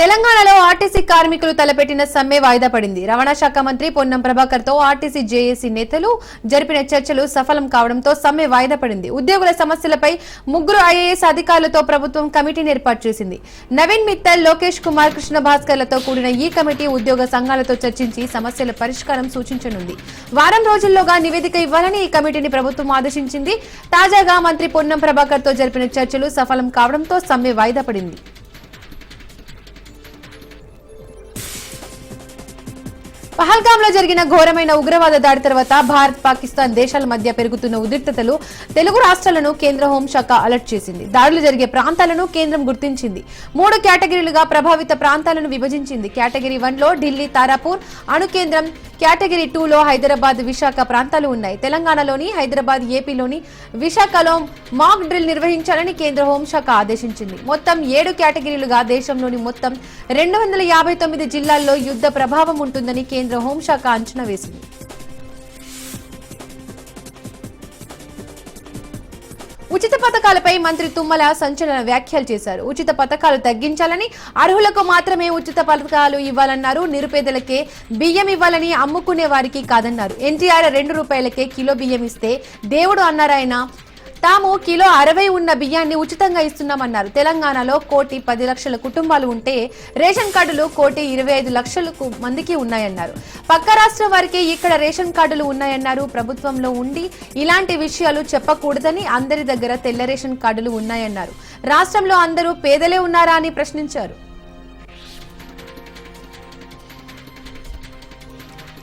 తెలంగాణలో ఆర్టీసీ కార్మికులు తలపెట్టిన సమ్మె వాయిదా పడింది. రవాణా శాఖ మంత్రి పొన్నం ప్రభాకర్ తో ఆర్టీసీ జేఏసీ నేతలు జరిపిన చర్చలు సఫలం కావడంతో సమ్మె వాయిదా పడింది. ఉద్యోగుల సమస్యలపై 3 ఐఏఎస్ అధికారులతో ప్రభుత్వం కమిటీని ఏర్పాటు చేసింది. నవీన్ మిత్తల్, లోకేష్ కుమార్, కృష్ణ భాస్కర్లతో కూడిన ఈ కమిటీ ఉద్యోగ సంఘాలతో చర్చించి సమస్యల పరిష్కారం సూచించనుంది. వారం రోజుల్లోగా నివేదిక ఇవ్వాలని ఈ కమిటీని ప్రభుత్వం ఆదేశించింది. తాజాగా మంత్రి పొన్నం ప్రభాకర్ తో జరిపిన చర్చలు సఫలం కావడంతో సమ్మె వాయిదా పడింది. పహల్గాంలో జరిగిన ఘోరమైన ఉగ్రవాద దాడి తర్వాత భారత్, పాకిస్తాన్ దేశాల మధ్య పెరుగుతున్న ఉద్రిక్తతలు తెలుగు రాష్ట్రాలను కేంద్ర హోంశాఖ అలర్ట్ చేసింది. దాడులు జరిగే ప్రాంతాలను కేంద్రం గుర్తించింది. 3 కేటగిరీలుగా ప్రభావిత ప్రాంతాలను విభజించింది. కేటగిరీ 1లో ఢిల్లీ, తారాపూర్ అణు కేంద్రం, కేటగిరీ 2లో హైదరాబాద్, విశాఖ ప్రాంతాలు ఉన్నాయి. తెలంగాణలోని హైదరాబాద్, ఏపీలోని విశాఖలో మాక్ డ్రిల్ నిర్వహించాలని కేంద్ర హోంశాఖ ఆదేశించింది. మొత్తం 7 కేటగిరీలుగా దేశంలోని మొత్తం 259 జిల్లాల్లో యుద్ధ ప్రభావం ఉంటుందని కేంద్ర హోంశాఖ అంచనా వేసింది. ఉచిత పథకాలపై మంత్రి తుమ్మల సంచలన వ్యాఖ్యలు చేశారు. ఉచిత పథకాలు తగ్గించాలని, అర్హులకు మాత్రమే ఉచిత పథకాలు ఇవ్వాలన్నారు. నిరుపేదలకే బియ్యం ఇవ్వాలని, అమ్ముకునే వారికి కాదన్నారు. ఎన్టీఆర్ 2 రూపాయలకే కిలో బియ్యం ఇస్తే దేవుడు అన్నారాయన. తాము కిలో 60 ఉన్న బియ్యాన్ని ఉచితంగా ఇస్తున్నామన్నారు. తెలంగాణలో 1,10,00,000 కుటుంబాలు ఉంటే రేషన్ కార్డులు 1,25,00,000 మందికి ఉన్నాయన్నారు. పక్క రాష్ట్రం వారికి ఇక్కడ రేషన్ కార్డులు ఉన్నాయన్నారు. ప్రభుత్వంలో ఉండి ఇలాంటి విషయాలు చెప్పకూడదని, అందరి దగ్గర తెల్ల రేషన్ కార్డులు ఉన్నాయన్నారు. రాష్ట్రంలో అందరూ పేదలే ఉన్నారా అని ప్రశ్నించారు.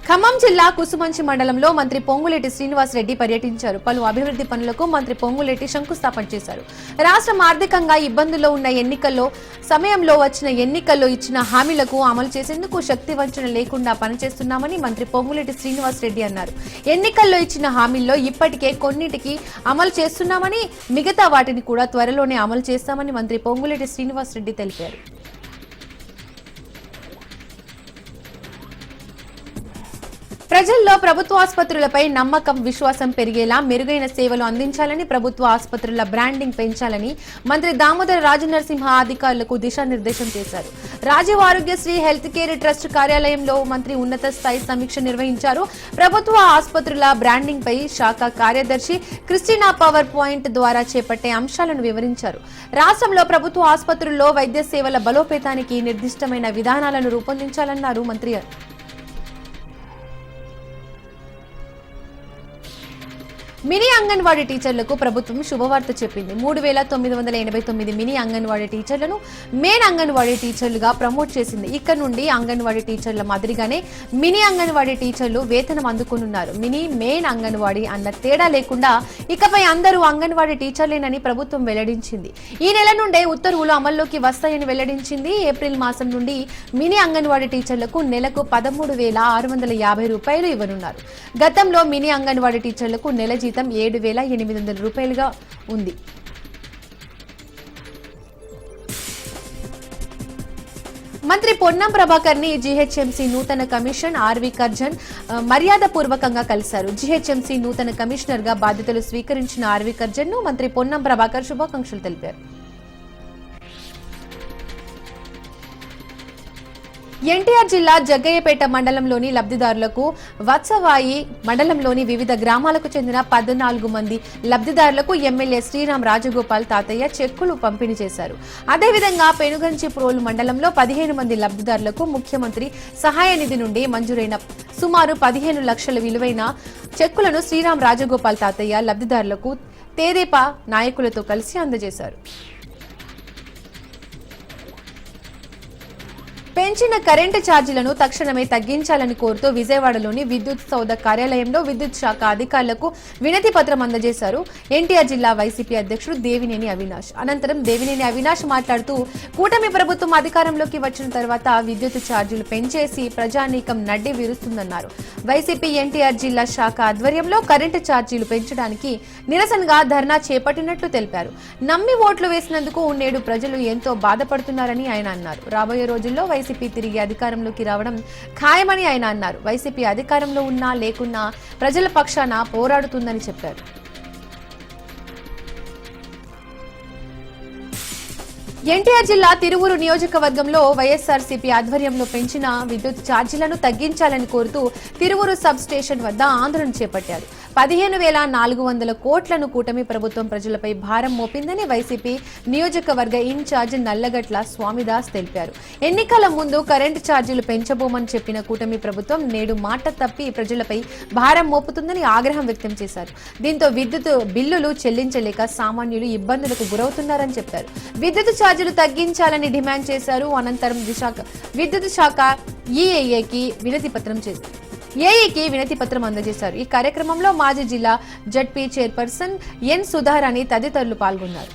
ఖమ్మం జిల్లా కుసుమంచి మండలంలో మంత్రి పొంగులేటి శ్రీనివాసరెడ్డి పర్యటించారు. పలు అభివృద్ధి పనులకు మంత్రి పొంగులేటి శంకుస్థాపన చేశారు. రాష్ట్రం ఆర్థికంగా ఇబ్బందుల్లో ఉన్న సమయంలో వచ్చిన ఎన్నికల్లో ఇచ్చిన హామీలకు అమలు చేసేందుకు శక్తి వంచన లేకుండా పనిచేస్తున్నామని మంత్రి పొంగులేటి శ్రీనివాసరెడ్డి అన్నారు. ఎన్నికల్లో ఇచ్చిన హామీల్లో ఇప్పటికే కొన్నిటికి అమలు చేస్తున్నామని, మిగతా వాటిని కూడా త్వరలోనే అమలు చేస్తామని మంత్రి పొంగులేటి శ్రీనివాసరెడ్డి తెలిపారు. ప్రజల్లో ప్రభుత్వ ఆసుపత్రులపై నమ్మకం, విశ్వాసం పెరిగేలా మెరుగైన సేవలు అందించాలని, ప్రభుత్వ ఆసుపత్రుల బ్రాండింగ్ పెంచాలని మంత్రి దామోదర రాజనరసింహ అధికారులకు దిశానిర్దేశం చేశారు. Rajiv Aarogyasri health care trust కార్యాలయంలో మంత్రి ఉన్నత స్థాయి సమీక్ష నిర్వహించారు. ప్రభుత్వ ఆసుపత్రుల బ్రాండింగ్ పై శాఖ కార్యదర్శి క్రిస్టినా పవర్ పాయింట్ ద్వారా చేపట్టే అంశాలను వివరించారు. రాష్ట్రంలో ప్రభుత్వ ఆసుపత్రుల్లో వైద్య సేవల బలోపేతానికి నిర్దిష్టమైన విధానాలను రూపొందించాలన్నారు మంత్రి. మినీ అంగన్వాడీ టీచర్లకు ప్రభుత్వం శుభవార్త చెప్పింది. 3,989 మినీ అంగన్వాడీ టీచర్లను మెయిన్ అంగన్వాడీ టీచర్లుగా ప్రమోట్ చేసింది. ఇక్కడ నుండి అంగన్వాడీ టీచర్ల మాదిరిగానే మినీ అంగన్వాడీ టీచర్లు వేతనం అందుకున్నారు. మినీ, మెయిన్ అంగన్వాడీ అన్న తేడా లేకుండా ఇకపై అందరూ అంగన్వాడీ టీచర్లేనని ప్రభుత్వం వెల్లడించింది. ఈ నెల నుండే ఉత్తర్వులు అమల్లోకి వస్తాయని వెల్లడించింది. ఏప్రిల్ మాసం నుండి మినీ అంగన్వాడీ టీచర్లకు నెలకు 13,650 రూపాయలు ఇవ్వనున్నారు. గతంలో మినీ అంగన్వాడీ టీచర్లకు నెల జీతం 7,800 రూపాయలుగా ఉంది. మంత్రి పొన్నం ప్రభాకర్ ని జీహెచ్ఎంసీ నూతన కమిషన్ ఆర్వి కర్జన్ మర్యాదపూర్వకంగా కలిశారు. జీహెచ్ఎంసీ నూతన కమిషనర్ గా బాధ్యతలు స్వీకరించిన ఆర్వి కర్జన్ ను మంత్రి పొన్నం ప్రభాకర్ శుభాకాంక్షలు తెలిపారు. ఎన్టీఆర్ జిల్లా జగ్గయ్యపేట మండలంలోని లబ్ధిదారులకు వత్సవాయి మండలంలోని వివిధ గ్రామాలకు చెందిన 14 మంది లబ్ధిదారులకు ఎమ్మెల్యే శ్రీరామ్ రాజగోపాల్ తాతయ్య చెక్కులు పంపిణీ చేశారు. అదేవిధంగా పెనుగంచి ప్రోలు మండలంలో 15 మంది లబ్ధిదారులకు ముఖ్యమంత్రి సహాయ నిధి నుండి మంజూరైన సుమారు 15 లక్షల విలువైన చెక్కులను శ్రీరామ్ రాజగోపాల్ తాతయ్య లబ్ధిదారులకు తెదేపా నాయకులతో కలిసి అందజేశారు. పెంచిన కరెంటు ఛార్జీలను తక్షణమే తగ్గించాలని కోరుతూ విజయవాడలోని విద్యుత్ సౌధ కార్యాలయంలో విద్యుత్ శాఖ అధికారులకు వినతి పత్రం అందజేశారు. ఎన్టీఆర్ జిల్లా వైసీపీ అధ్యక్షుడు దేవినేని అవినాష్. అనంతరం దేవినేని అవినాష్ మాట్లాడుతూ కూటమి ప్రభుత్వం అధికారంలోకి వచ్చిన తర్వాత విద్యుత్ ఛార్జీలు పెంచేసి ప్రజానీకం నడ్డి విరుస్తుందన్నారు. వైసీపీ ఎన్టీఆర్ జిల్లా శాఖ ఆధ్వర్యంలో కరెంటు ఛార్జీలు పెంచడానికి నిరసనగా ధర్నా చేపట్టినట్లు తెలిపారు. నమ్మి ఓట్లు వేసినందుకు నేడు ప్రజలు ఎంతో బాధపడుతున్నారని ఆయన అన్నారు. రాబోయే రోజుల్లో వైసీపీ తిరిగి అధికారంలోకి రావడం ఖాయమని ఆయన అన్నారు. వైసీపీ అధికారంలో ఉన్నా లేకున్నా ప్రజల పక్షాన పోరాడుతుందని చెప్పారు. ఎన్టీఆర్ జిల్లా తిరువూరు నియోజకవర్గంలో వైఎస్ఆర్సీపీ ఆధ్వర్యంలో పెంచిన విద్యుత్ ఛార్జీలను తగ్గించాలని కోరుతూ తిరువూరు సబ్ స్టేషన్ వద్ద ఆందోళన చేపట్టారు. 15,400 కోట్లను కూటమి ప్రభుత్వం ప్రజలపై భారం మోపిందని వైసీపీ నియోజకవర్గ ఇన్ఛార్జ్ నల్లగట్ల స్వామిదాస్ తెలిపారు. ఎన్నికల ముందు కరెంటు ఛార్జీలు పెంచబోమని చెప్పిన కూటమి ప్రభుత్వం నేడు మాట తప్పి ప్రజలపై భారం మోపుతుందని ఆగ్రహం వ్యక్తం చేశారు. దీంతో విద్యుత్ బిల్లులు చెల్లించలేక సామాన్యులు ఇబ్బందులకు గురవుతున్నారని చెప్పారు. విద్యుత్ ఛార్జీలు తగ్గించాలని డిమాండ్ చేశారు. అనంతరం విద్యుత్ శాఖ ఈఏఏకి వినతి పత్రం అందజేశారు. ఈ కార్యక్రమంలో మాజీ జిల్లా జడ్పీ చైర్పర్సన్ ఎన్ సుధారాణి తదితరులు పాల్గొన్నారు.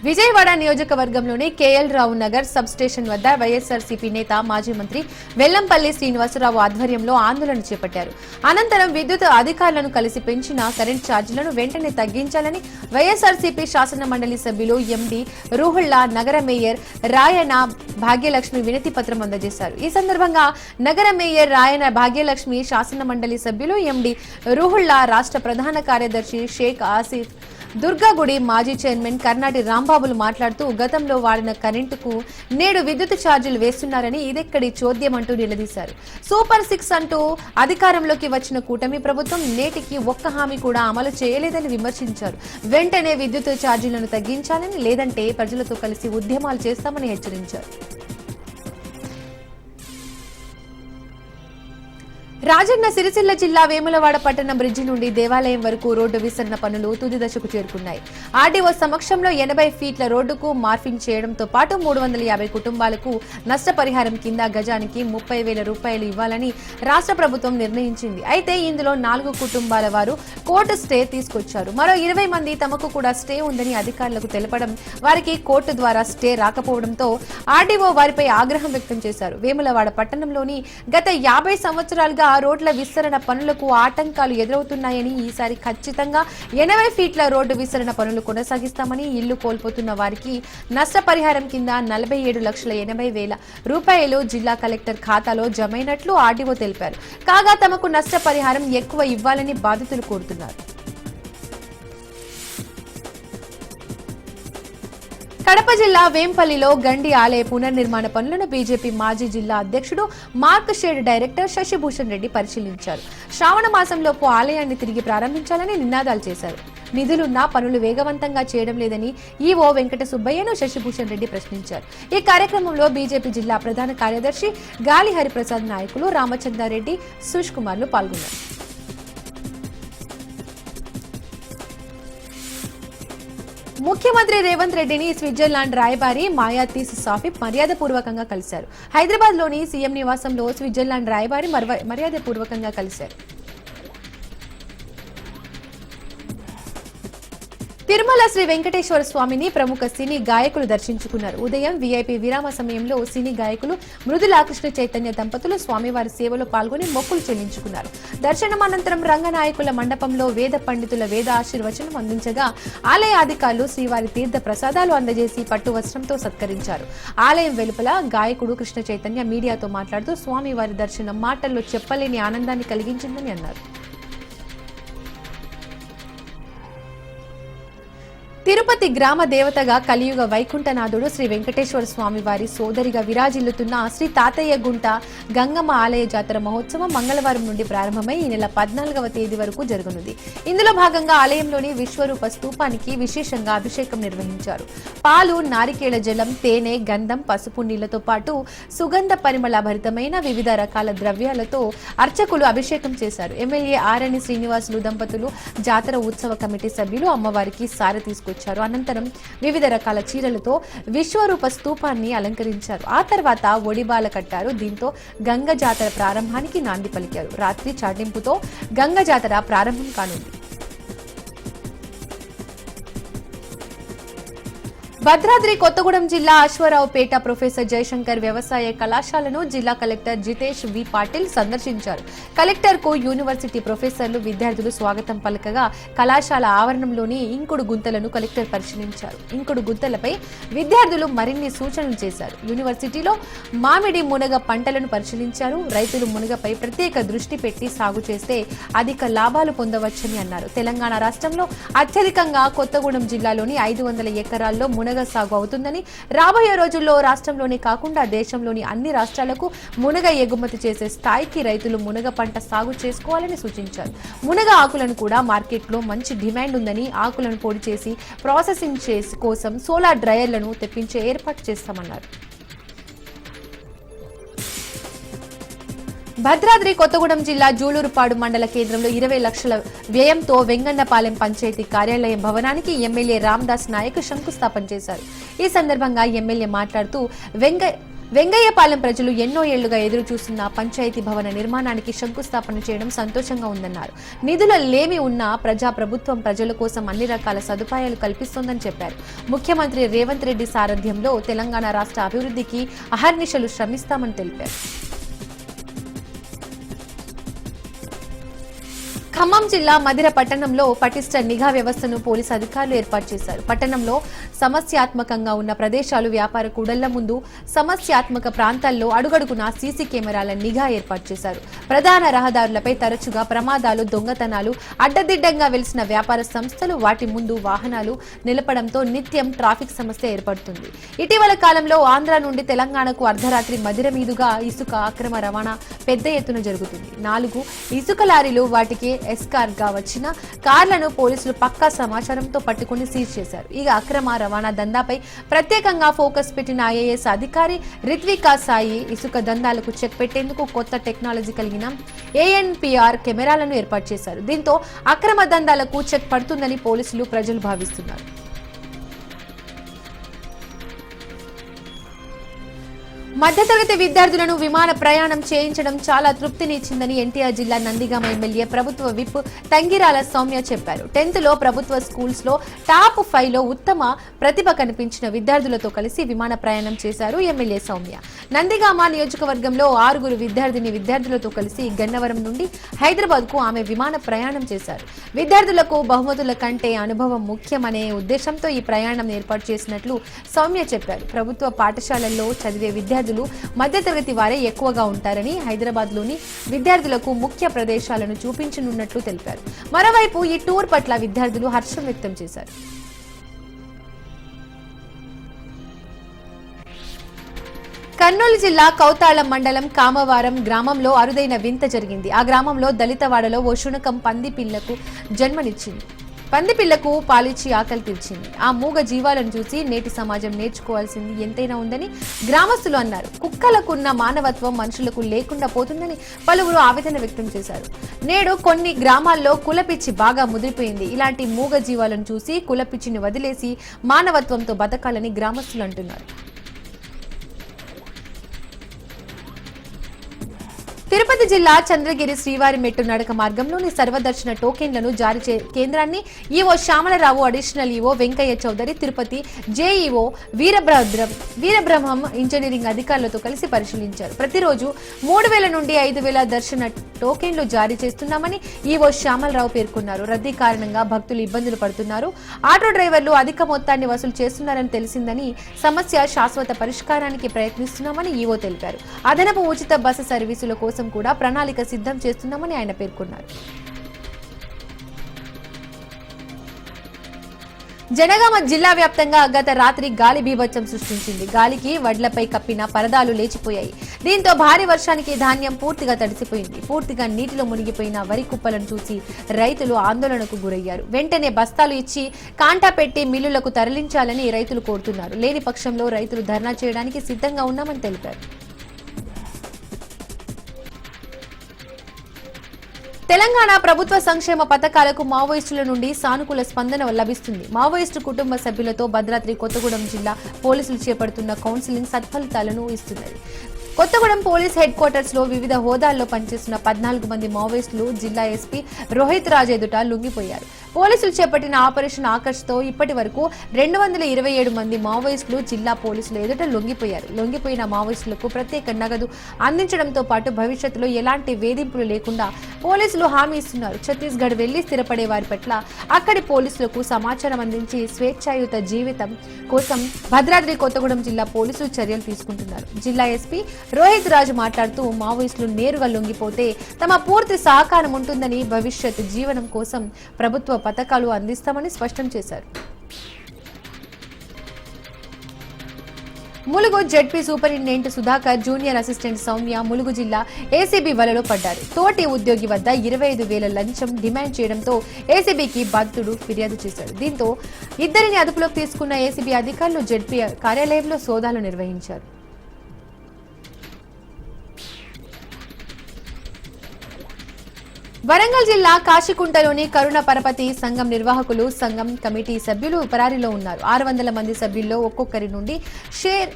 విజయవాడ నియోజకవర్గంలోని కేఎల్ రావు నగర్ సబ్ స్టేషన్ వద్ద వైఎస్ఆర్సీపీ నేత మాజీ మంత్రి వెల్లంపల్లి శ్రీనివాసరావు ఆధ్వర్యంలో ఆందోళన చేపట్టారు. అనంతరం విద్యుత్ అధికారులను కలిసి పెంచిన కరెంట్ ఛార్జీలను వెంటనే తగ్గించాలని వైఎస్ఆర్సీపీ శాసన మండలి సభ్యులు ఎండి రూహుల్లా, నగర మేయర్ రాయన భాగ్యలక్ష్మి వినతి పత్రం అందజేశారు. ఈ సందర్భంగా నగర మేయర్ రాయన భాగ్యలక్ష్మి, శాసన మండలి సభ్యులు ఎండి రూహుల్లా, రాష్ట్ర ప్రధాన కార్యదర్శి షేక్ ఆసిఫ్, దుర్గాగుడి మాజీ చైర్మన్ కర్నాటి రాంబాబులు మాట్లాడుతూ గతంలో వాడిన కరెంటుకు నేడు విద్యుత్ ఛార్జీలు వేస్తున్నారని ఇదెక్కడి చోద్యం అంటూ నిలదీశారు. సూపర్ 6 అంటూ అధికారంలోకి వచ్చిన కూటమి ప్రభుత్వం నేటికి ఒక్క హామీ కూడా అమలు చేయలేదని విమర్శించారు. వెంటనే విద్యుత్ ఛార్జీలను తగ్గించాలని, లేదంటే ప్రజలతో కలిసి ఉద్యమాలు చేస్తామని హెచ్చరించారు. రాజన్న సిరిసిల్ల జిల్లా వేములవాడ పట్టణం బ్రిడ్జి నుండి దేవాలయం వరకు రోడ్డు విస్తరణ పనులు తుది దశకు చేరుకున్నాయి. ఆర్డీఓ సమక్షంలో 80 ఫీట్ల రోడ్డుకు మార్ఫింగ్ చేయడంతో పాటు 350 కుటుంబాలకు నష్టపరిహారం కింద గజానికి 30,000 రూపాయలు ఇవ్వాలని రాష్ట్ర ప్రభుత్వం నిర్ణయించింది. అయితే ఇందులో 4 కుటుంబాల వారు కోర్టు స్టే తీసుకొచ్చారు. మరో 20 మంది తమకు కూడా స్టే ఉందని అధికారులకు తెలపడం, వారికి కోర్టు ద్వారా స్టే రాకపోవడంతో ఆర్డీఓ వారిపై ఆగ్రహం వ్యక్తం చేశారు. వేములవాడ పట్టణంలోని గత 50 సంవత్సరాలుగా రోడ్ల విస్తరణ పనులకు ఆటంకాలు ఎదురవుతున్నాయని, ఈసారి ఖచ్చితంగా 80 ఫీట్ల రోడ్డు విస్తరణ పనులు కొనసాగిస్తామని, ఇల్లు కోల్పోతున్న వారికి నష్టపరిహారం కింద 47,80,000 రూపాయలు జిల్లా కలెక్టర్ ఖాతాలో జమైనట్లు ఆర్డీఓ తెలిపారు. కాగా తమకు నష్టపరిహారం ఎక్కువ ఇవ్వాలని బాధితులు కోరుతున్నారు. కడప జిల్లా వేంపల్లిలో గండి ఆలయ పునర్నిర్మాణ పనులను బీజేపీ మాజీ జిల్లా అధ్యక్షుడు Markfed director Sashibhushan Reddy పరిశీలించారు. శ్రావణ మాసంలోపు ఆలయాన్ని తిరిగి ప్రారంభించాలని నినాదాలు చేశారు. నిధులున్నా పనులు వేగవంతంగా చేయడం లేదని ఈవో వెంకట సుబ్బయ్యను శశిభూషణ్ రెడ్డి ప్రశ్నించారు. ఈ కార్యక్రమంలో బీజేపీ జిల్లా ప్రధాన కార్యదర్శి గాలి హరిప్రసాద్ నాయకులు రామచంద్రారెడ్డి, సుష్ కుమార్లు పాల్గొన్నారు. ముఖ్యమంత్రి రేవంత్ రెడ్డిని స్విట్జర్లాండ్ రాయబారి మాయాతీస్ సాఫిప్ మర్యాదపూర్వకంగా కలిశారు. హైదరాబాద్ లోని సీఎం నివాసంలో స్విట్జర్లాండ్ రాయబారి మర్యాదపూర్వకంగా కలిశారు. తిరుమల శ్రీ వెంకటేశ్వర స్వామిని ప్రముఖ సినీ గాయకులు దర్శించుకున్నారు. ఉదయం వీఐపీ విరామ సమయంలో సినీ గాయకులు మృదులా కృష్ణ చైతన్య దంపతులు స్వామివారి సేవలో పాల్గొని మొక్కులు చెల్లించుకున్నారు. దర్శనం అనంతరం రంగనాయకుల మండపంలో వేద పండితుల వేద ఆశీర్వచనం అందించగా ఆలయ అధికారులు శ్రీవారి తీర్థ ప్రసాదాలు అందజేసి పట్టు వస్త్రంతో సత్కరించారు. ఆలయం వెలుపల గాయకుడు కృష్ణ చైతన్య మీడియాతో మాట్లాడుతూ స్వామివారి దర్శనం మాటల్లో చెప్పలేని ఆనందాన్ని కలిగించిందని అన్నారు. తిరుపతి గ్రామ దేవతగా కలియుగ వైకుంఠనాథుడు శ్రీ వెంకటేశ్వర స్వామి వారి సోదరిగా విరాజిల్లుతున్న శ్రీ తాతయ్య గుంట గంగమ్మ ఆలయ జాతర మహోత్సవం మంగళవారం నుండి ప్రారంభమై ఈ నెల 14వ తేదీ వరకు జరగనుంది. ఇందులో భాగంగా ఆలయంలోని విశ్వరూప స్తూపానికి విశేషంగా అభిషేకం నిర్వహించారు. పాలు, నారికేళ జలం, తేనె, గంధం, పసుపు నీళ్లతో పాటు సుగంధ పరిమళ భరితమైన వివిధ రకాల ద్రవ్యాలతో అర్చకులు అభిషేకం చేశారు. ఎమ్మెల్యే ఆరణి శ్రీనివాసులు దంపతులు, జాతర ఉత్సవ కమిటీ సభ్యులు అమ్మవారికి సారె తీసుకొచ్చారు. అనంతరం వివిధ రకాల చీరలతో విశ్వరూప స్తూపాన్ని అలంకరించారు. ఆ తర్వాత ఒడిబాల కట్టారు. దీంతో గంగ జాతర ప్రారంభానికి నాంది పలికారు. రాత్రి చాటింపుతో గంగ జాతర ప్రారంభం కానుంది. భద్రాద్రి కొత్తగూడెం జిల్లా అశ్వారావుపేట ప్రొఫెసర్ జయశంకర్ వ్యవసాయ కళాశాలను జిల్లా కలెక్టర్ జితేష్ వి పాటిల్ సందర్శించారు. కలెక్టర్ కు యూనివర్సిటీ ప్రొఫెసర్లు, విద్యార్థులు స్వాగతం పలకగా కళాశాల ఆవరణంలోని ఇంకుడు గుంతలను కలెక్టర్ పరిశీలించారు. ఇంకుడు గుంతలపై విద్యార్థులు మరిన్ని సూచనలు చేశారు. యూనివర్సిటీలో మామిడి, మునగ పంటలను పరిశీలించారు. రైతులు మునగపై ప్రత్యేక దృష్టి పెట్టి సాగు చేస్తే అధిక లాభాలు పొందవచ్చని అన్నారు. తెలంగాణ రాష్ట్రంలో అత్యధికంగా కొత్తగూడెం జిల్లాలోని 500 ఎకరాల్లో మునగ సాగు అవుతుందని, రాబోయే రోజుల్లో రాష్ట్రంలోనే కాకుండా దేశంలోని అన్ని రాష్ట్రాలకు మునగ ఎగుమతి చేసే స్థాయికి రైతులు మునగ పంట సాగు చేసుకోవాలని సూచించారు. మునగ ఆకులను కూడా మార్కెట్లో మంచి డిమాండ్ ఉందని, ఆకులను పొడి చేసి ప్రాసెసింగ్ కోసం సోలార్ డ్రైయర్లను తెప్పించే ఏర్పాటు చేస్తామన్నారు. భద్రాద్రి కొత్తగూడెం జిల్లా జూలూరుపాడు మండల కేంద్రంలో 20 లక్షల వ్యయంతో వెంగన్నపాలెం పంచాయతీ కార్యాలయం భవనానికి ఎమ్మెల్యే రామదాస్ నాయక్ శంకుస్థాపన చేశారు. ఈ సందర్భంగా ఎమ్మెల్యే మాట్లాడుతూ వెంగయ్యపాలెం ప్రజలు ఎన్నో ఏళ్లుగా ఎదురు చూస్తున్న పంచాయతీ భవన నిర్మాణానికి శంకుస్థాపన చేయడం సంతోషంగా ఉందన్నారు. నిధుల లేమి ఉన్న ప్రభుత్వం ప్రజల కోసం అన్ని రకాల సదుపాయాలు కల్పిస్తోందని చెప్పారు. ముఖ్యమంత్రి రేవంత్ రెడ్డి సారథ్యంలో తెలంగాణ రాష్ట్ర అభివృద్ధికి అహర్నిశలు శ్రమిస్తామని తెలిపారు. ఖమ్మం జిల్లా మధిర పట్టణంలో పటిష్ట నిఘా వ్యవస్థను పోలీసు అధికారులు ఏర్పాటు చేశారు. పట్టణంలో సమస్యాత్మకంగా ఉన్న ప్రదేశాలు, వ్యాపార కూడళ్ల ముందు సమస్యాత్మక ప్రాంతాల్లో అడుగడుగునా సీసీ కెమెరాల నిఘా ఏర్పాటు చేశారు. ప్రధాన రహదారులపై తరచుగా ప్రమాదాలు, దొంగతనాలు, అడ్డదిడ్డంగా వెలిసిన వ్యాపార సంస్థలు, వాటి ముందు వాహనాలు నిలపడంతో నిత్యం ట్రాఫిక్ సమస్య ఏర్పడుతుంది. ఇటీవల కాలంలో ఆంధ్ర నుండి తెలంగాణకు అర్ధరాత్రి మధిర మీదుగా ఇసుక అక్రమ రవాణా పెద్ద ఎత్తున జరుగుతుంది. 4 ఇసుక లారీలు, వాటికి ఎస్కార్గా వచ్చిన కార్లను పోలీసులు పక్కా సమాచారంతో పట్టుకుని సీజ్ చేశారు. ఇక అక్రమ రవాణా దందాపై ప్రత్యేకంగా ఫోకస్ పెట్టిన ఐఏఎస్ అధికారి రిత్వికా సాయి ఇసుక దందాలకు చెక్ పెట్టేందుకు కొత్త టెక్నాలజీ కలిగిన ANPR కెమెరాలను ఏర్పాటు చేశారు. దీంతో అక్రమ దందాలకు చెక్ పడుతుందని పోలీసులు, ప్రజలు భావిస్తున్నారు. మధ్యతరగతి విద్యార్థులను విమాన ప్రయాణం చేయించడం చాలా తృప్తినిచ్చిందని ఎన్టీఆర్ జిల్లా నందిగామ ఎమ్మెల్యే ప్రభుత్వ విప్ తంగిరాల సౌమ్య చెప్పారు. 10th లో ప్రభుత్వ స్కూల్స్ లో టాప్ 5 లో ఉత్తమ ప్రతిభ కనిపించిన విద్యార్థులతో కలిసి విమాన ప్రయాణం చేశారు ఎమ్మెల్యే సౌమ్య. నందిగామ నియోజకవర్గంలో 6 విద్యార్థులతో కలిసి గన్నవరం నుండి హైదరాబాద్ కు ఆమె విమాన ప్రయాణం చేశారు. విద్యార్థులకు బహుమతుల కంటే అనుభవం ముఖ్యమనే ఉద్దేశంతో ఈ ప్రయాణం ఏర్పాటు చేసినట్లు సౌమ్య చెప్పారు. ప్రభుత్వ పాఠశాలల్లో చదివే విద్యార్థులు మధ్యతరగతి వారే ఎక్కువగా ఉంటారని, హైదరాబాద్ లోని విద్యార్థులకు ముఖ్య ప్రదేశాలను చూపించనున్నట్లు తెలిపారు. మరోవైపు ఈ టూర్ పట్ల విద్యార్థులు హర్షం వ్యక్తం చేశారు. కర్నూలు జిల్లా కౌతాళం మండలం కామవారం గ్రామంలో అరుదైన వింత జరిగింది. ఆ గ్రామంలో దళితవాడలో ఓ శునకం పంది పిల్లకు జన్మనిచ్చింది. పంది పిల్లకు పాలిచ్చి ఆకలి తీర్చింది. ఆ మూగ జీవాలను చూసి నేటి సమాజం నేర్చుకోవాల్సింది ఎంతైనా ఉందని గ్రామస్తులు అన్నారు. కుక్కలకున్న మానవత్వం మనుషులకు లేకుండా పోతుందని పలువురు ఆవేదన వ్యక్తం చేశారు. నేడు కొన్ని గ్రామాల్లో కులపిచ్చి బాగా ముదిరిపోయింది. ఇలాంటి మూగ జీవాలను చూసి కులపిచ్చిని వదిలేసి మానవత్వంతో బతకాలని గ్రామస్తులు అంటున్నారు. తిరుపతి జిల్లా చంద్రగిరి శ్రీవారి మెట్టు నడక మార్గంలోని సర్వదర్శన టోకెన్లను జారీ కేంద్రాన్ని EO Syamalarao, additional EO Venkaiah Chowdary, Tirupati JEO Veerabrahmam engineering అధికారులతో కలిసి పరిశీలించారు. ప్రతిరోజు 3000 నుండి 5000 దర్శన టోకెన్లు జారీ చేస్తున్నామని ఈవో శ్యామలరావు పేర్కొన్నారు. రద్దీ కారణంగా భక్తులు ఇబ్బందులు పడుతున్నారు. ఆటో డ్రైవర్లు అధిక మొత్తాన్ని వసూలు చేస్తున్నారని తెలిసిందని, సమస్య శాశ్వత పరిష్కారానికి ప్రయత్నిస్తున్నామని ఈవో తెలిపారు. అదనపు ఉచిత బస్సు సర్వీసుల కోసం కూడా ప్రణాళిక సిద్ధం చేస్తున్నామని ఆయన పేర్కొన్నారు. జనగామ జిల్లా వ్యాప్తంగా గత రాత్రి గాలి బీభత్సం సృష్టించింది. గాలికి వడ్లపై కప్పిన పరదాలు లేచిపోయాయి. దీంతో భారీ వర్షానికి ధాన్యం పూర్తిగా తడిసిపోయింది. పూర్తిగా నీటిలో మునిగిపోయిన వరి కుప్పలను చూసి రైతులు ఆందోళనకు గురయ్యారు. వెంటనే బస్తాలు ఇచ్చి కాంటా పెట్టి మిల్లులకు తరలించాలని రైతులు కోరుతున్నారు. లేని పక్షంలో రైతులు ధర్నా చేయడానికి సిద్ధంగా ఉన్నామని తెలిపారు. తెలంగాణ ప్రభుత్వ సంక్షేమ పథకాలకు మావోయిస్టుల నుండి సానుకూల స్పందన లభిస్తుంది. మావోయిస్టు కుటుంబ సభ్యులతో భద్రాద్రి కొత్తగూడెం జిల్లా పోలీసులు చేపడుతున్న కౌన్సిలింగ్ సత్ఫలితాలను ఇస్తున్నది. కొత్తగూడెం పోలీస్ హెడ్ క్వార్టర్స్ లో వివిధ హోదాల్లో పనిచేస్తున్న 14 మంది మావోయిస్టులు జిల్లా ఎస్పీ రోహిత్ రాజ్ ఎదుట లొంగిపోయారు. పోలీసులు చేపట్టిన ఆపరేషన్ ఆకర్ష్తో ఇప్పటి వరకు 227 మంది మావోయిస్టులు జిల్లా పోలీసులు ఎదుట లొంగిపోయారు. లొంగిపోయిన మావోయిస్టులకు ప్రత్యేక నగదు అందించడంతో పాటు భవిష్యత్తులో ఎలాంటి వేధింపులు లేకుండా పోలీసులు హామీ ఇస్తున్నారు. ఛత్తీస్గఢ్ వెళ్లి స్థిరపడే వారి పట్ల అక్కడి పోలీసులకు సమాచారం అందించి స్వేచ్ఛాయుత జీవితం కోసం భద్రాద్రి కొత్తగూడెం జిల్లా పోలీసులు చర్యలు తీసుకుంటున్నారు. జిల్లా ఎస్పీ రోహిత్ రాజు మాట్లాడుతూ మావోయిస్టులు నేరుగా లొంగిపోతే తమ పూర్తి సహకారం ఉంటుందని, భవిష్యత్ జీవనం కోసం ప్రభుత్వ పథకాలు అందిస్తామని స్పష్టం చేశారు. Mulugu ZP superintendent Sudhakar, junior assistant Soumya Mulugu జిల్లా ఏసీబీ వలలో పడ్డారు. తోటి ఉద్యోగి వద్ద 25,000 లంచం డిమాండ్ చేయడంతో ఏసీబీకి బాధితుడు ఫిర్యాదు చేశాడు. దీంతో ఇద్దరిని అదుపులోకి తీసుకున్న ఏసీబీ అధికారులు జెడ్పీ కార్యాలయంలో సోదాలు నిర్వహించారు. వరంగల్ జిల్లా కాశీకుంటలోని కరుణ పరపతి సంఘం నిర్వాహకులు, సంఘం కమిటీ సభ్యులు పరారీలో ఉన్నారు. 600 మంది సభ్యుల్లో ఒక్కొక్కరి నుండి షేర్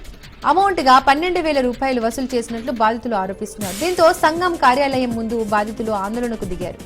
అమౌంట్ గా 12,000 రూపాయలు వసూలు చేసినట్లు బాధితులు ఆరోపిస్తున్నారు. దీంతో సంఘం కార్యాలయం ముందు బాధితులు ఆందోళనకు దిగారు.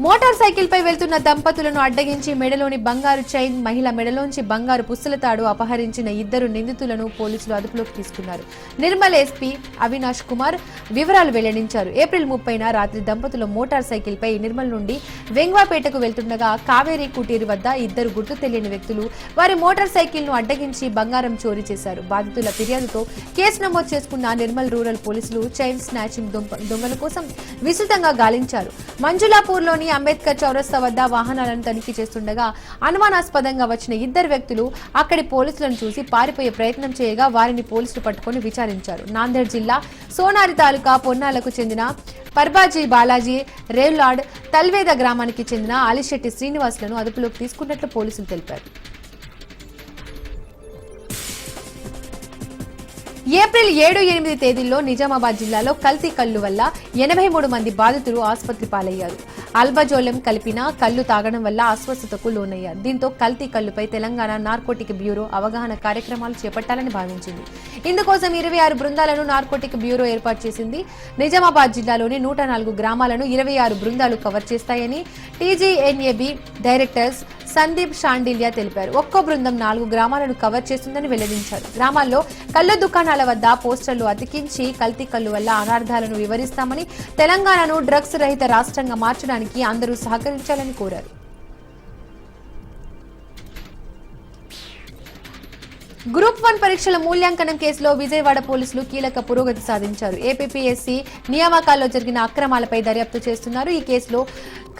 మోటార్ సైకిల్ పై వెళ్తున్న దంపతులను అడ్డగించి మెడలోని బంగారు చైన్, మహిళ మెడలోంచి బంగారు పుస్తలతాడు అపహరించిన 2 నిందితులను పోలీసులు అదుపులోకి తీసుకున్నారు. నిర్మల్ ఎస్పీ అవినాష్ కుమార్ వివరాలు వెల్లడించారు. ఏప్రిల్ 30న రాత్రి దంపతులు మోటార్ సైకిల్ పై నిర్మల్ నుండి వెంగ్వాపేటకు వెళ్తుండగా కావేరీ కుటీరు వద్ద 2 గుర్తు తెలియని వ్యక్తులు వారి మోటార్ సైకిల్ ను అడ్డగించి బంగారం చోరీ చేశారు. బాధితుల ఫిర్యాదుతో కేసు నమోదు చేసుకున్న నిర్మల్ రూరల్ పోలీసులు చైన్ స్నాచింగ్ దొంగల కోసం విస్తృతంగా గాలించారు. మంజులాపూర్లోని అంబేద్కర్ చౌరస్తా వద్ద వాహనాలను తనిఖీ చేస్తుండగా అనుమానాస్పదంగా వచ్చిన 2 వ్యక్తులు అక్కడి పోలీసులను చూసి పారిపోయే ప్రయత్నం చేయగా వారిని పోలీసులు పట్టుకుని విచారించారు. నాందేడ్ జిల్లా సోనారి తాలూకా పొన్నాలకు చెందిన పర్బాజీ బాలాజీ, రేవ్లాడ్ తల్వేద గ్రామానికి చెందిన అలిశెట్టి శ్రీనివాసులను అదుపులోకి తీసుకున్నట్లు పోలీసులు తెలిపారు. ఏప్రిల్ 7-8 తేదీల్లో నిజామాబాద్ జిల్లాలో కల్తీ కల్లు వల్ల 83 మంది బాధితులు ఆసుపత్రి పాలయ్యారు. అల్బజోలం కలిపిన కల్లు తాగడం వల్ల అస్వస్థతకు లోనయ్యారు. దీంతో కల్తీ కల్లుపై తెలంగాణ నార్కోటిక్ బ్యూరో అవగాహన కార్యక్రమాలు చేపట్టాలని భావించింది. ఇందుకోసం 26 బృందాలను నార్కోటిక్ బ్యూరో ఏర్పాటు చేసింది. నిజామాబాద్ జిల్లాలోని 104 గ్రామాలను 26 బృందాలు కవర్ చేస్తాయని టీజీఎన్ఏబీ డైరెక్టర్స్ సందీప్ షాండిల్యా తెలిపారు. ఒక్కో బృందం 4 గ్రామాలను కవర్ చేస్తుందని వెల్లడించారు. గ్రామాల్లో కళ్ళు దుకాణాల వద్ద పోస్టర్లు అతికించి కల్తీ కల్లు వల్ల అనార్థాలను వివరిస్తామని, తెలంగాణను డ్రగ్స్ రహిత రాష్ట్రంగా మార్చడానికి అందరూ సహకరించాలని కోరారు. గ్రూప్ 1 పరీక్షల మూల్యాంకనం కేసులో విజయవాడ పోలీసులు కీలక పురోగతి సాధించారు. ఏపీపీఎస్సీ నియామకాల్లో జరిగిన అక్రమాలపై దర్యాప్తు చేస్తున్నారు. ఈ కేసులో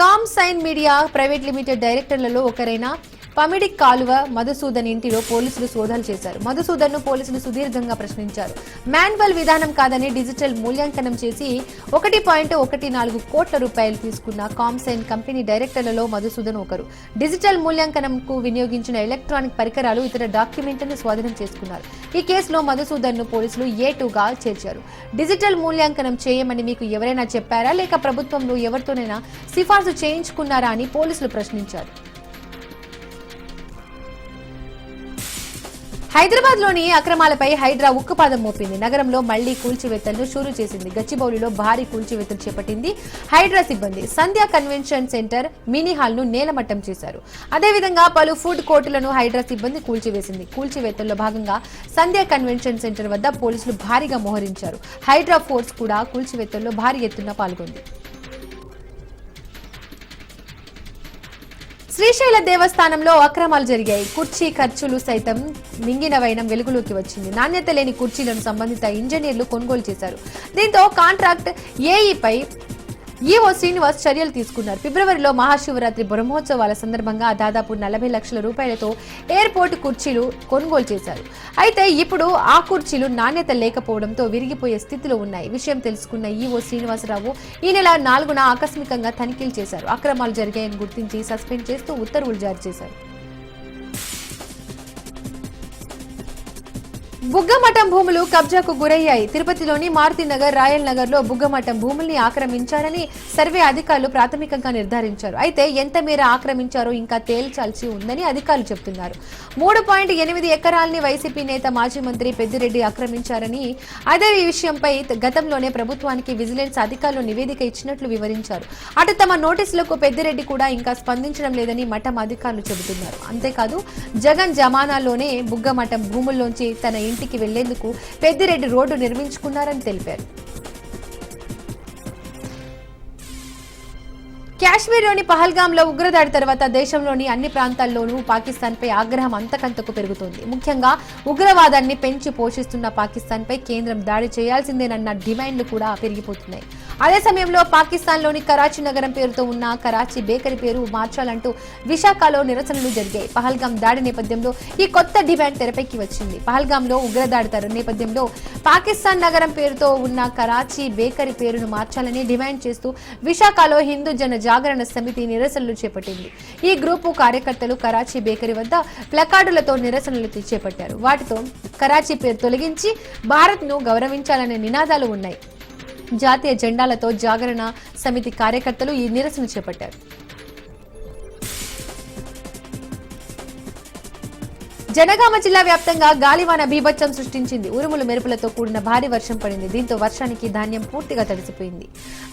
కామ్ సైన్ మీడియా ప్రైవేట్ లిమిటెడ్ డైరెక్టర్లలో ఒకరైన పమిడి కాలువ మధుసూదన్ ఇంటిలో పోలీసులు సోదాలు చేశారు. మధుసూదన్ ను పోలీసులు సుదీర్ఘంగా ప్రశ్నించారు. మాన్యువల్ విధానం కాదని డిజిటల్ మూల్యాంకనం చేసి 1.14 కోట్ల రూపాయలు తీసుకున్న కామ్సైన్ కంపెనీ డైరెక్టర్లలో మధుసూదన్ ఒకరు. డిజిటల్ మూల్యాంకనంకు వినియోగించిన ఎలక్ట్రానిక్ పరికరాలు, ఇతర డాక్యుమెంట్లను స్వాధీనం చేసుకున్నారు. ఈ కేసులో మధుసూదన్ ను పోలీసులు A2గా చేర్చారు. డిజిటల్ మూల్యాంకనం చేయమని మీకు ఎవరైనా చెప్పారా, లేక ప్రభుత్వంలో ఎవరితోనైనా సిఫార్సు చేయించుకున్నారా అని పోలీసులు ప్రశ్నించారు. హైదరాబాద్ లోని అక్రమాలపై హైడ్రా ఉక్కుపాదం మోపింది. నగరంలో మళ్లీ కూల్చివేతలను షురూ చేసింది. గచ్చిబౌలిలో భారీ కూల్చివేతలు చేపట్టింది హైడ్రా సిబ్బంది. సంధ్యా కన్వెన్షన్ సెంటర్, మినీ హాల్ ను నేలమట్టం చేశారు. అదేవిధంగా పలు ఫుడ్ కోర్టులను హైడ్రా సిబ్బంది కూల్చివేసింది. కూల్చివేతల్లో భాగంగా సంధ్యా కన్వెన్షన్ సెంటర్ వద్ద పోలీసులు భారీగా మోహరించారు. హైడ్రా ఫోర్స్ కూడా కూల్చివేతల్లో భారీ ఎత్తున పాల్గొంది. శ్రీశైల దేవస్థానంలో అక్రమాలు జరిగాయి. కుర్చీ ఖర్చులు సైతం మింగిన వైనం వెలుగులోకి వచ్చింది. నాణ్యత లేని కుర్చీలను సంబంధిత ఇంజనీర్లు కొనుగోలు చేశారు. దీంతో కాంట్రాక్ట్ ఏఈపై ఈవో శ్రీనివాస్ చర్యలు తీసుకున్నారు. ఫిబ్రవరిలో మహాశివరాత్రి బ్రహ్మోత్సవాల సందర్భంగా దాదాపు 40 లక్షల రూపాయలతో ఎయిర్పోర్ట్ కుర్చీలు కొనుగోలు చేశారు. అయితే ఇప్పుడు ఆ కుర్చీలు నాణ్యత లేకపోవడంతో విరిగిపోయే స్థితిలో ఉన్నాయి. విషయం తెలుసుకున్న ఈవో శ్రీనివాసరావు ఈ నెల 4న ఆకస్మికంగా తనిఖీలు చేశారు. అక్రమాలు జరిగాయని గుర్తించి సస్పెండ్ చేస్తూ ఉత్తర్వులు జారీ చేశారు. బుగ్గమఠం భూములు కబ్జాకు గురయ్యాయి. తిరుపతిలోని మారుతి నగర్, రాయల్ నగర్ లో బుగ్గమఠం భూముల్ని ఆక్రమించారని సర్వే అధికారులు ప్రాథమికంగా నిర్ధారించారు. అయితే ఎంత మేర ఆక్రమించారో ఇంకా తేల్చాల్సి ఉందని అధికారులు చెబుతున్నారు. 3.8 ఎకరాల్ని వైసీపీ నేత మాజీ మంత్రి పెద్దిరెడ్డి ఆక్రమించారని, అదే ఈ విషయంపై గతంలోనే ప్రభుత్వానికి విజిలెన్స్ అధికారులు నివేదిక ఇచ్చినట్లు వివరించారు. అటు తమ నోటీసులకు పెద్దిరెడ్డి కూడా ఇంకా స్పందించడం లేదని మఠం అధికారులు చెబుతున్నారు. అంతేకాదు జగన్ జమానాలోనే బుగ్గమఠం భూముల్లోంచి తన ఇంటికి వెళ్లేందుకు పెద్దిరెడ్డి రోడ్డు నిర్మించుకున్నారని తెలిపారు. కాశ్మీర్లోని పహల్గాంలో ఉగ్రదాడి తర్వాత దేశంలోని అన్ని ప్రాంతాల్లోనూ పాకిస్తాన్పై ఆగ్రహం అంతకంతకు పెరుగుతోంది. ముఖ్యంగా ఉగ్రవాదాన్ని పెంచి పోషిస్తున్న పాకిస్తాన్పై కేంద్రం దాడి చేయాల్సిందేనన్న డిమాండ్లు కూడా పెరిగిపోతున్నాయి. అదే సమయంలో పాకిస్తాన్లోని కరాచీ నగరం పేరుతో ఉన్న కరాచీ బేకరీ పేరు మార్చాలంటూ విశాఖలో నిరసనలు జరిగాయి. పహల్గాం దాడి నేపథ్యంలో ఈ కొత్త డిమాండ్ తెరపైకి వచ్చింది. పహల్గాంలో ఉగ్రదాడి నేపథ్యంలో పాకిస్తాన్ నగరం పేరుతో ఉన్న కరాచీ బేకరీ పేరును మార్చాలని డిమాండ్ చేస్తూ విశాఖలో హిందూ జన జాగరణ సమితి నిరసనలు చేపట్టింది. ఈ గ్రూపు కార్యకర్తలు కరాచీ బేకరీ వద్ద ప్లకార్డులతో నిరసనలు చేపట్టారు. వాటితో కరాచీ పేరు తొలగించి భారత్ ను గౌరవించాలనే నినాదాలు ఉన్నాయి. జాతీయ జెండాలతో జాగరణ సమితి కార్యకర్తలు ఈ నిరసన చేపట్టారు. జనగామ జిల్లా వ్యాప్తంగా గాలివాన బీభత్సం సృష్టించింది. ఉరుములు మెరుపులతో కూడిన భారీ వర్షం పడింది. దీంతో వర్షానికి ధాన్యం పూర్తిగా తడిసిపోయింది.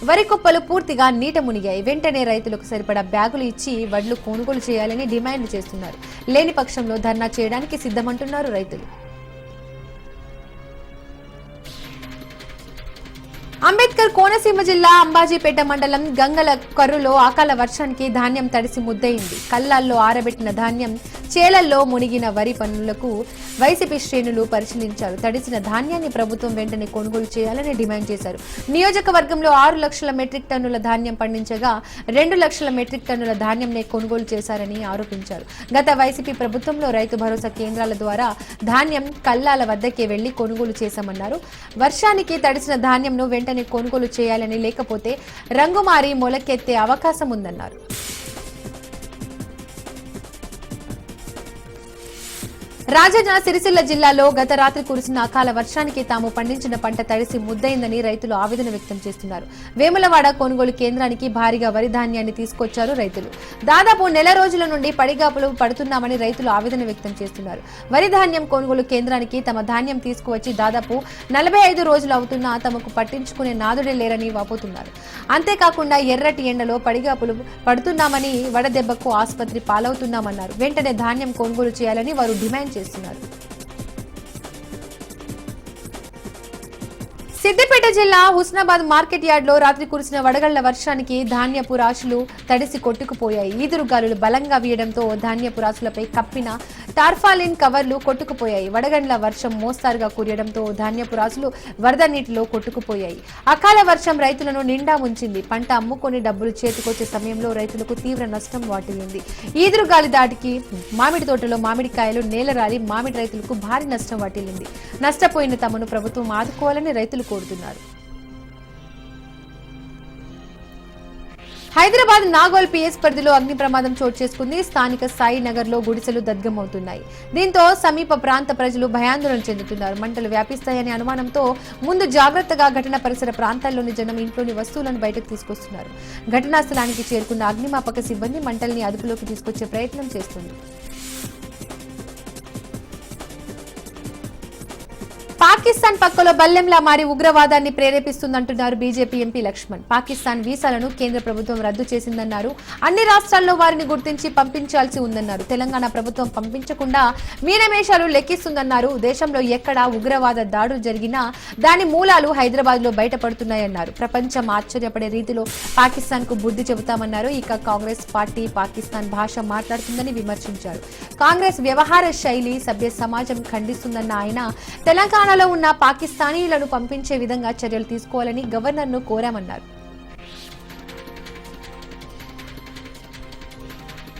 వరి కుప్పలు పూర్తిగా నీట మునిగాయి. వెంటనే రైతులకు సరిపడా బ్యాగులు ఇచ్చి వడ్లు కొనుగోలు చేయాలని డిమాండ్ చేస్తున్నారు. లేని పక్షంలో ధర్నా చేయడానికి సిద్ధమంటున్నారు రైతులు. అంబేద్కర్ కోనసీమ జిల్లా అంబాజీపేట మండలం గంగల కర్రులో అకాల వర్షానికి ధాన్యం తడిసి ముద్దయింది. కల్లాల్లో ఆరబెట్టిన ధాన్యం చేలల్లో మునిగిన వరి పనులకు వైసీపీ శ్రేణులు పరిశీలించారు. తడిసిన ధాన్యాన్ని ప్రభుత్వం వెంటనే కొనుగోలు చేయాలని డిమాండ్ చేశారు. నియోజకవర్గంలో 6 లక్షల మెట్రిక్ టన్నుల ధాన్యం పండించగా 2 లక్షల మెట్రిక్ టన్నుల ధాన్యంనే కొనుగోలు చేశారని ఆరోపించారు. గత వైసీపీ ప్రభుత్వంలో రైతు భరోసా కేంద్రాల ద్వారా ధాన్యం కల్లాల వద్దకే వెళ్లి కొనుగోలు చేశామన్నారు. వర్షానికి తడిసిన ధాన్యంను వెంటనే కొనుగోలు చేయాలని, లేకపోతే రంగుమారి మొలకెత్తే అవకాశం ఉందన్నారు. రాజన్న సిరిసిల్ల జిల్లాలో గత రాత్రి కురిసిన అకాల వర్షానికి తాము పండించిన పంట తడిసి ముద్దయిందని రైతులు ఆవేదన వ్యక్తం చేస్తున్నారు. వేములవాడ కొనుగోలు కేంద్రానికి భారీగా వరి ధాన్యాన్ని తీసుకొచ్చారు రైతులు. దాదాపు నెల రోజుల నుండి పడిగాపులు పడుతున్నామని రైతులు ఆవేదన వ్యక్తం చేస్తున్నారు. వరి ధాన్యం కొనుగోలు కేంద్రానికి తమ ధాన్యం తీసుకువచ్చి దాదాపు 45 రోజులు అవుతున్నా తమకు పట్టించుకునే నాదుడే లేరని వాపోతున్నారు. అంతేకాకుండా ఎర్రటి ఎండలో పడిగాపులు పడుతున్నామని, వడదెబ్బకు ఆసుపత్రి పాలవుతున్నామన్నారు. వెంటనే ధాన్యం కొనుగోలు చేయాలని వారు డిమాండ్ చేస్తున్నారు. సిద్దిపేట జిల్లా హుస్నాబాద్ మార్కెట్ యార్డ్ లో రాత్రి కురిసిన వడగళ్ల వర్షానికి ధాన్యపు రాశులు తడిసి కొట్టుకుపోయాయి. ఈదురుగాలులు బలంగా వీయడంతో ధాన్యపు రాశులపై కప్పిన టార్పాలిన్ కవర్లు కొట్టుకుపోయాయి. వడగండ్ల వర్షం మోస్తారుగా కురియడంతో ధాన్యపు రాశులు వరద నీటిలో కొట్టుకుపోయాయి. అకాల వర్షం రైతులను నిండా ముంచింది. పంట అమ్ముకొని డబ్బులు చేతికొచ్చే సమయంలో రైతులకు తీవ్ర నష్టం వాటిల్లింది. ఈదురుగాలి దాటికి మామిడి తోటలో మామిడికాయలు నేలరాలి మామిడి రైతులకు భారీ నష్టం వాటిల్లింది. నష్టపోయిన తమను ప్రభుత్వం ఆదుకోవాలని రైతులు కోరుతున్నారు. హైదరాబాద్ నాగోల్ పిఎస్ పరిధిలో అగ్ని ప్రమాదం చోటు చేసుకుంది. స్థానిక సాయి నగర్ లో గుడిసెలు దగ్ధమవుతున్నాయి. దీంతో సమీప ప్రాంత ప్రజలు భయాందోళన చెందుతున్నారు. మంటలు వ్యాపిస్తాయనే అనుమానంతో ముందు జాగ్రత్తగా ఘటన పరిసర ప్రాంతాల్లోని జనం ఇంట్లోని వస్తువులను బయటకు తీసుకొస్తున్నారు. ఘటనా స్థలానికి చేరుకున్న అగ్నిమాపక సిబ్బంది మంటల్ని అదుపులోకి తీసుకొచ్చే ప్రయత్నం చేస్తుంది. పాకిస్తాన్ పక్కలో బల్లెంలా మారి ఉగ్రవాదాన్ని ప్రేరేపిస్తుందంటున్నారు బీజేపీ ఎంపీ లక్ష్మణ్. పాకిస్తాన్ వీసాలను కేంద్ర ప్రభుత్వం రద్దు చేసిందన్నారు. అన్ని రాష్ట్రాల్లో వారిని గుర్తించి పంపించాల్సి ఉందన్నారు. తెలంగాణ ప్రభుత్వం పంపించకుండా మీనమేషాలు లెక్కిస్తుందన్నారు. దేశంలో ఎక్కడా ఉగ్రవాద దాడులు జరిగినా దాని మూలాలు హైదరాబాద్ లో బయటపడుతున్నాయన్నారు. ప్రపంచం ఆశ్చర్యపడే రీతిలో పాకిస్తాన్ కు బుద్ధి చెబుతామన్నారు. ఇక కాంగ్రెస్ పార్టీ పాకిస్తాన్ భాష మాట్లాడుతుందని విమర్శించారు. కాంగ్రెస్ వ్యవహార శైలి సభ్య సమాజం ఖండిస్తుందన్న ఆయన తెలంగాణలో ఉన్న పాకిస్తానీయులను పంపించే విధంగా చర్యలు తీసుకోవాలని గవర్నర్ను కోరామన్నారు.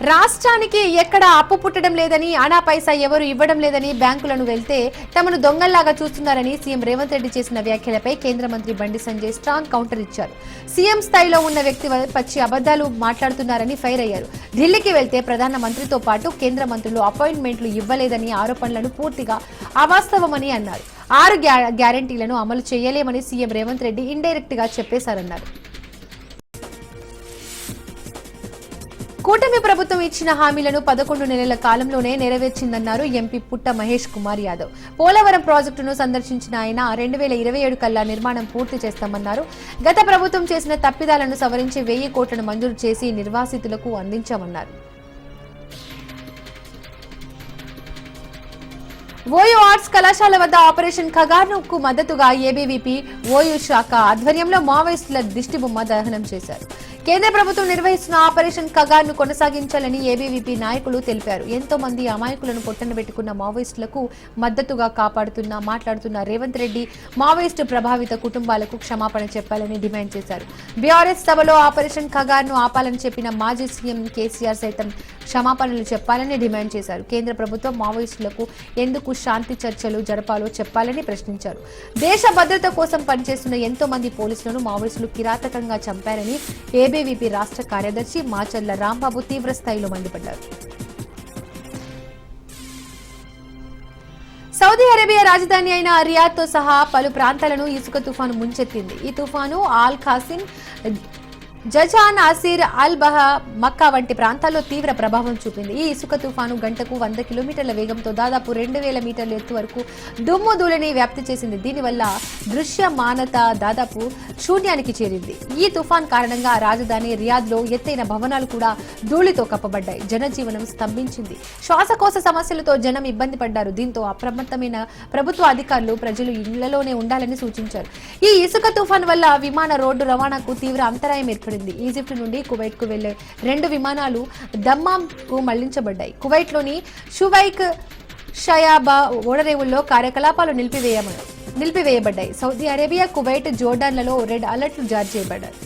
రాష్ట్రానికి ఎక్కడ అప్పు పుట్టడం లేదని, ఆనా పైసా ఎవరు ఇవ్వడం లేదని బ్యాంకులను వెళ్తే తమను దొంగల్లాగా చూస్తున్నారని సీఎం రేవంత్ రెడ్డి చేసిన వ్యాఖ్యలపై కేంద్ర మంత్రి బండి సంజయ్ స్ట్రాంగ్ కౌంటర్ ఇచ్చారు. సీఎం స్థాయిలో ఉన్న వ్యక్తి పచ్చి అబద్దాలు మాట్లాడుతున్నారని ఫైర్ అయ్యారు. ఢిల్లీకి వెళ్తే ప్రధాన మంత్రితో పాటు కేంద్ర మంత్రులు అపాయింట్మెంట్లు ఇవ్వలేదని ఆరోపణలను పూర్తిగా అవాస్తవమని అన్నారు. 6 గ్యారంటీలను అమలు చేయలేమని సీఎం రేవంత్ రెడ్డి ఇండైరెక్ట్ గా చెప్పేశారన్నారు. కూటమి ప్రభుత్వం ఇచ్చిన హామీలను 11 నెలల కాలంలోనే నెరవేర్చిందన్నారు ఎంపీ పుట్ట మహేష్ కుమార్ యాదవ్. పోలవరం ప్రాజెక్టును సందర్శించిన ఆయన 2027 కల్లా నిర్మాణం పూర్తి చేస్తామన్నారు. గత ప్రభుత్వం చేసిన తప్పిదాలను సవరించి 1000 కోట్లను మంజూరు చేసి నిర్వాసితులకు అందించామన్నారు. ఓయూ ఆర్ట్స్ కళాశాల వద్ద ఆపరేషన్ ఖగార్కు మద్దతుగా ఏబీవీపీ ఓయూ శాఖ ఆధ్వర్యంలో మావోయిస్టుల దిష్టిబొమ్మ దహనం చేశారు. కేంద్ర ప్రభుత్వం నిర్వహిస్తున్న ఆపరేషన్ ఖగార్ను కొనసాగించాలని ఏబీవీపీ నాయకులు తెలిపారు. ఎంతో మంది అమాయకులను పొట్టనబెట్టుకున్న మావోయిస్టులకు మద్దతుగా మాట్లాడుతున్న రేవంత్ రెడ్డి మావోయిస్టు ప్రభావిత కుటుంబాలకు క్షమాపణ చెప్పాలని డిమాండ్ చేశారు. బీఆర్ఎస్ సభలో ఆపరేషన్ ఖగార్ను ఆపాలని చెప్పిన మాజీ సీఎం కేసీఆర్ సైతం క్షమాపణలు చెప్పాలని డిమాండ్ చేశారు. కేంద్ర ప్రభుత్వం మావోయిస్టులకు ఎందుకు శాంతి చర్చలు జరపాలో చెప్పాలని ప్రశ్నించారు. దేశ భద్రత కోసం పనిచేస్తున్న ఎంతో మంది పోలీసులను మావోయిస్టులు కిరాతకంగా చంపారని ఏబీవీపీ రాష్ట్ర కార్యదర్శి మాచర్ల రాంబాబు తీవ్ర స్థాయిలో మండిపడ్డారు. సౌదీ అరేబియా రాజధాని అయిన రియాద్ తో సహా పలు ప్రాంతాలను ఇసుక తుఫాను ముంచెత్తింది. ఈ తుఫాను ఆల్ ఖాసిన్, జజాన్, అసీర్, అల్ బహా, మక్కా వంటి ప్రాంతాల్లో తీవ్ర ప్రభావం చూపింది. ఈ ఇసుక తుఫాను గంటకు 100 కిలోమీటర్ల వేగంతో దాదాపు 2000 మీటర్ల ఎత్తు వరకు దుమ్ము ధూళిని వ్యాప్తి చేసింది. దీనివల్ల దృశ్యమానత దాదాపు శూన్యానికి చేరింది. ఈ తుఫాన్ కారణంగా రాజధాని రియాద్ లో ఎత్తైన భవనాలు కూడా ధూళితో కప్పబడ్డాయి. జనజీవనం స్తంభించింది. శ్వాసకోశ సమస్యలతో జనం ఇబ్బంది పడ్డారు. దీంతో అప్రమత్తమైన ప్రభుత్వ అధికారులు ప్రజలు ఇళ్లలోనే ఉండాలని సూచించారు. ఈ ఇసుక తుఫాన్ వల్ల విమాన రోడ్డు రవాణాకు తీవ్ర అంతరాయం ఏర్పడింది. ఈజిప్ట్ నుండి కువైట్ కు వెళ్లే 2 విమానాలు దమ్మాం కు మళ్లించబడ్డాయి. కువైట్ లోని షువైక్ షయాబా ఓడరేవుల్లో కార్యకలాపాలు నిలిపివేయబడ్డాయి. సౌదీ అరేబియా, కువైట్, జోర్డాన్లలో రెడ్ అలర్ట్లు జారీ చేయబడ్డాయి.